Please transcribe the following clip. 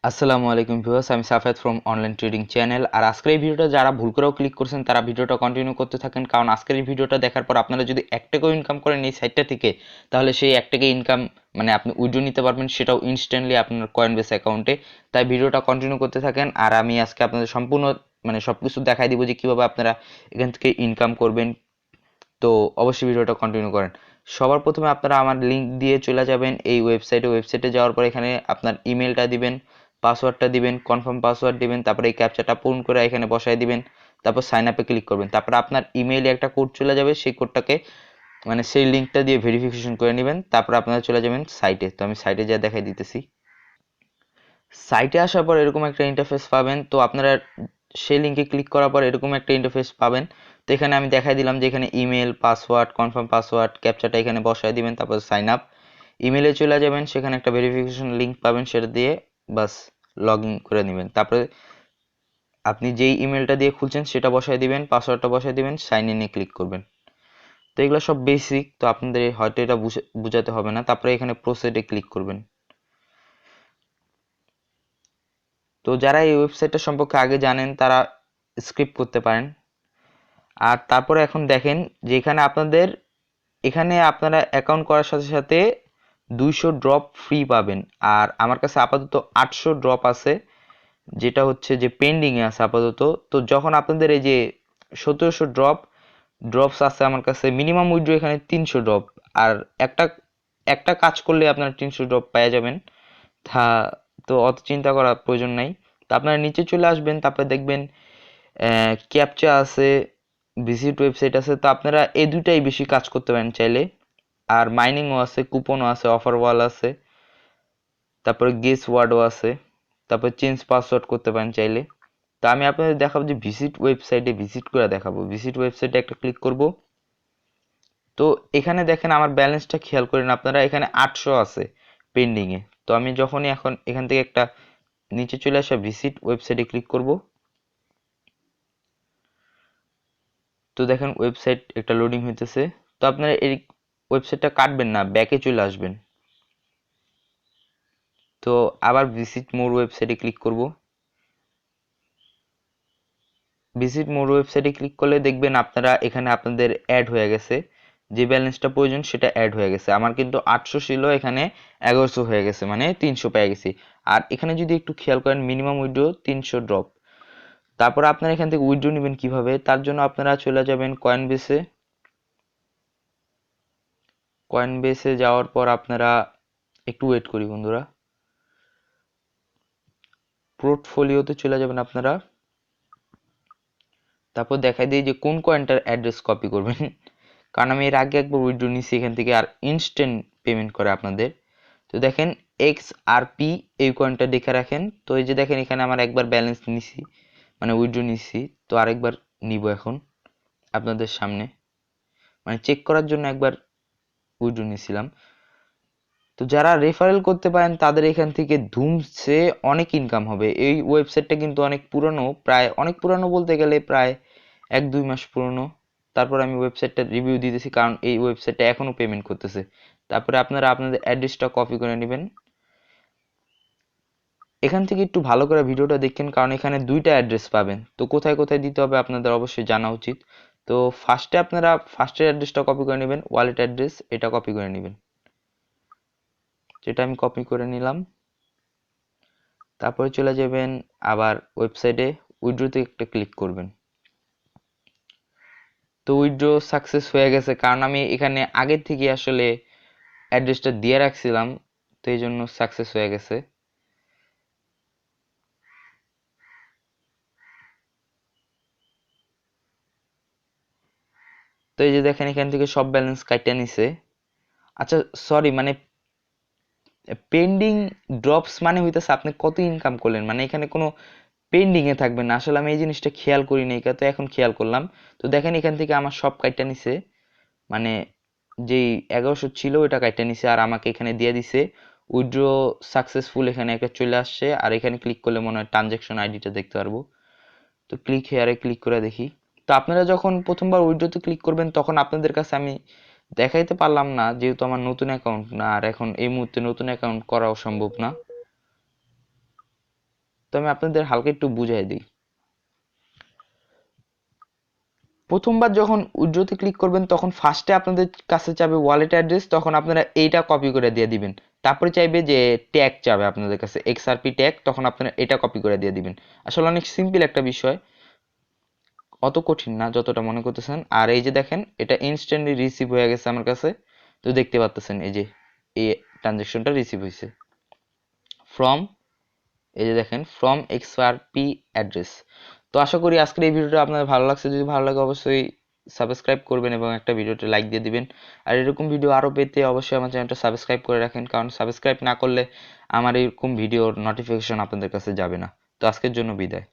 আসসালামু আলাইকুম ভিউয়ার্স, আমি সাফেদ ফ্রম অনলাইন ট্রেডিং চ্যানেল। আর আজকের এই ভিডিওটা যারা ভুল করেও ক্লিক করছেন তারা ভিডিওটা কন্টিনিউ করতে থাকেন, কারণ আজকের এই ভিডিওটা দেখার পর আপনারা যদি 1 টাকাও ইনকাম করেন এই সাইটটা থেকে, তাহলে সেই 1 টাকা ইনকাম মানে আপনি উইথড্র নিতে পারবেন, সেটাও ইনস্ট্যান্টলি আপনার কয়েনবেস অ্যাকাউন্টে। তাই ভিডিওটা কন্টিনিউ করতে থাকেন, আর আমি আজকে আপনাদের সম্পূর্ণ মানে সব কিছু দেখাই দিব যে কীভাবে আপনারা এখান থেকে ইনকাম করবেন। তো অবশ্যই ভিডিওটা কন্টিনিউ করেন। সবার প্রথমে আপনারা আমার লিঙ্ক দিয়ে চলে যাবেন এই ওয়েবসাইটে যাওয়ার পর এখানে আপনার ইমেলটা দিবেন, পাসওয়ার্ডটা দিবেন, কনফার্ম পাসওয়ার্ড দিবেন, তারপরে এই ক্যাপচাটা পূরণ করে এখানে বসায় দিবেন, তারপর সাইন আপে ক্লিক করবেন। তারপর আপনার ইমেইলে একটা কোড চলে যাবে, সেই কোডটাকে মানে সেই লিঙ্কটা দিয়ে ভেরিফিকেশন করে নেবেন। তারপর আপনারা চলে যাবেন সাইটে। তো আমি সাইটে যা দেখাই দিতেছি। সাইটে আসার পর এরকম একটা ইন্টারফেস পাবেন। তো আপনারা সেই লিঙ্কে ক্লিক করার পর এরকম একটা ইন্টারফেস পাবেন। তো এখানে আমি দেখাই দিলাম যে এখানে ইমেল, পাসওয়ার্ড, কনফার্ম পাসওয়ার্ড, ক্যাপচাটা এখানে বসায় দিবেন, তারপর সাইন আপ। ইমেলে চলে যাবেন, সেখানে একটা ভেরিফিকেশন লিঙ্ক পাবেন, সেটা দিয়ে বাস লগ ইন করে নেবেন। তারপরে আপনি যেই ইমেলটা দিয়ে খুলছেন সেটা বসায় দিবেন, পাসওয়ার্ডটা বসায় দিবেন, সাইন ইনে ক্লিক করবেন। তো এগুলো সব বেসিক, তো আপনাদের হয়তো এটা বুঝাতে হবে না। তারপরে এখানে প্রসিডে ক্লিক করবেন। তো যারা এই ওয়েবসাইটটা সম্পর্কে আগে জানেন তারা স্কিপ করতে পারেন। আর তারপরে এখন দেখেন যে এখানে আপনারা অ্যাকাউন্ট করার সাথে সাথে 200 ড্রপ ফ্রি পাবেন। আর আমার কাছে আপাতত 800 ড্রপ আছে, যেটা হচ্ছে যে পেন্ডিংয়ে আছে আপাতত। তো যখন আপনাদের এই যে 1700 ড্রপস আছে আমার কাছে, মিনিমাম উইথড্র এখানে 300 ড্রপ। আর একটা একটা কাজ করলে আপনারা 300 ড্রপ পেয়ে যাবেন। তা তো অত চিন্তা করার প্রয়োজন নাই। তো আপনারা নিচে চলে আসবেন, তারপরে দেখবেন ক্যাপচা আছে, ভিজিট ওয়েবসাইট আছে। তো আপনারা এই দুটাই বেশি কাজ করতে পারেন চাইলে। আর মাইনিংও আছে, কুপনও আছে, অফার ওয়াল আছে, তারপরে গেস ওয়ার্ডও আছে, তারপর চেঞ্জ পাসওয়ার্ড করতে পারেন চাইলে। তো আমি আপনাদের দেখাবো যে ওয়েবসাইটে ভিজিট করে দেখাবো। ভিজিট ওয়েবসাইটে একটা ক্লিক করব। তো এখানে দেখেন আমার ব্যালেন্সটা খেয়াল করেন আপনারা, এখানে 800 আছে পেন্ডিংয়ে। তো আমি যখনই এখন এখান থেকে একটা নিচে চলে আসা ভিজিট ওয়েবসাইটে ক্লিক করব, তো দেখেন ওয়েবসাইট একটা লোডিং হইতেছে। তো আপনারা এই ওয়েবসাইটটা কাটবেন না, ব্যাকে চলে আসবেন। তো আবার ভিজিট মোর ওয়েবসাইটে ক্লিক করব। ভিজিট মোর ওয়েবসাইটে ক্লিক করলে দেখবেন আপনারা এখানে আপনাদের অ্যাড হয়ে গেছে, যে ব্যালেন্সটা প্রয়োজন সেটা অ্যাড হয়ে গেছে। আমার কিন্তু 800 ছিল, এখানে 1100 হয়ে গেছে, মানে 300 পেয়ে গেছি। আর এখানে যদি একটু খেয়াল করেন মিনিমাম উইথড্র 300 ড্রপ। তারপর আপনারা এখান থেকে উইথড্র নেবেন কিভাবে, তার জন্য আপনারা চলে যাবেন কয়েনবেসে। কয়েনবেসে যাওয়ার পর আপনারা একটু ওয়েট করি বন্ধুরা, পোর্টফোলিওতে চলে যাবেন আপনারা। তারপর দেখাই দিই যে কোন কয়েনটার অ্যাড্রেস কপি করবেন। কারণ আমি এর আগে একবার উইথড্র নিছি এখান থেকে, আর ইনস্ট্যান্ট পেমেন্ট করে আপনাদের। তো দেখেন XRP এই কয়েনটা দেখে রাখেন। তো এই যে দেখেন এখানে আমার একবার ব্যালেন্স নিছি, মানে উইথড্র নিছি। তো আরেকবার নিব এখন আপনাদের সামনে, মানে চেক করার জন্য একবার উইথড্র নিছিলাম। তো যারা রেফারেল করতে পারেন তাদের এখান থেকে ধুমসে অনেক ইনকাম হবে। এই ওয়েবসাইটটা কিন্তু অনেক পুরনো, প্রায় অনেক পুরনো বলতে গেলে প্রায় 1-2 মাস পুরনো। তারপর আমি ওয়েবসাইটটা রিভিউ দিতেছি, কারণ এই ওয়েবসাইটটা এখনো পেমেন্ট করতেছে। তারপরে আপনারা আপনাদের অ্যাড্রেসটা কপি করে নেবেন। এখান থেকে একটু ভালো করে ভিডিওটা দেখেন, কারণ এখানে দুইটা অ্যাড্রেস পাবেন। তো কোথায় কোথায় দিতে হবে আপনাদের অবশ্যই জানা উচিত। তো আপনারা ফার্স্টের অ্যাড্রেসটা কপি করে নেবেন, ওয়ালেট অ্যাড্রেস এটা কপি করে নেবেন, যেটা আমি কপি করে নিলাম। তারপরে চলে যাবেন আবার ওয়েবসাইটে, উইথড্রোতে একটা ক্লিক করবেন। তো উইথড্রো সাকসেস হয়ে গেছে, কারণ আমি এখানে আগের থেকে আসলে অ্যাড্রেসটা দিয়ে রাখছিলাম, তো এই জন্য সাকসেস হয়ে গেছে। তো এই যে দেখেন এখান থেকে সব ব্যালেন্স কাটিয়ে নিছে। আচ্ছা, সরি, মানে পেন্ডিং ড্রপস মানে হইতেছে আপনি কত ইনকাম করলেন, মানে এখানে কোনো পেন্ডিং এ থাকবে না। আসলে আমি এই জিনিসটা খেয়াল করি নাই, তো এখন খেয়াল করলাম। তো দেখেন এখান থেকে আমার সব কাইটা নিছে, মানে যেই 1100 ছিল ওটা কাইটা নিছে, আর আমাকে এখানে দিয়ে দিছে উইথড্র সাকসেসফুল, এখানে একটা চলে আসছে। আর এখানে ক্লিক করলে মনে হয় ট্রানজাকশন আইডিটা দেখতে পারবো। তো ক্লিক হেয়ারে ক্লিক করে দেখি। তো আপনারা যখন প্রথমবার উইথড্রোতে ক্লিক করবেন তখন আপনাদের কাছে আমি দেখাইতে পারলাম না, যেহেতু আমার নতুন অ্যাকাউন্ট না, আর এখন এই মুহূর্তে নতুন অ্যাকাউন্ট করাও সম্ভব না। তো আমি আপনাদের হালকা একটু বুঝাই দিই। প্রথমবার যখন উইথড্রতে ক্লিক করবেন তখন ফার্স্টে আপনাদের কাছে চাবে ওয়ালেট অ্যাড্রেস, তখন আপনারা এইটা কপি করে দিয়ে দিবেন। তারপরে চাইবে যে ট্যাগ চাবে আপনাদের কাছে এক্সআরপি ট্যাগ, তখন আপনারা এটা কপি করে দিয়ে দিবেন। আসলে অনেক সিম্পল একটা বিষয়, অত কঠিন না যতটা মনে করতেছেন। আর এই যে দেখেন এটা ইনস্ট্যান্টলি রিসিভ হয়ে গেছে আমার কাছে, তো দেখতে পাচ্ছেন এই যে এই ট্রানজেকশনটা রিসিভ হয়েছে ফ্রম, এই যে দেখেন ফ্রম এক্সআরপি অ্যাড্রেস। তো আশা করি আজকের এই ভিডিওটা আপনাদের ভালো লাগছে। যদি ভালো লাগে অবশ্যই সাবস্ক্রাইব করবেন এবং একটা ভিডিওতে লাইক দিয়ে দিবেন। আর এরকম ভিডিও আরও পেতে অবশ্যই আমার চ্যানেলটা সাবস্ক্রাইব করে রাখেন, কারণ সাবস্ক্রাইব না করলে আমার এরকম ভিডিওর নোটিফিকেশন আপনাদের কাছে যাবে না। তো আজকের জন্য বিদায়।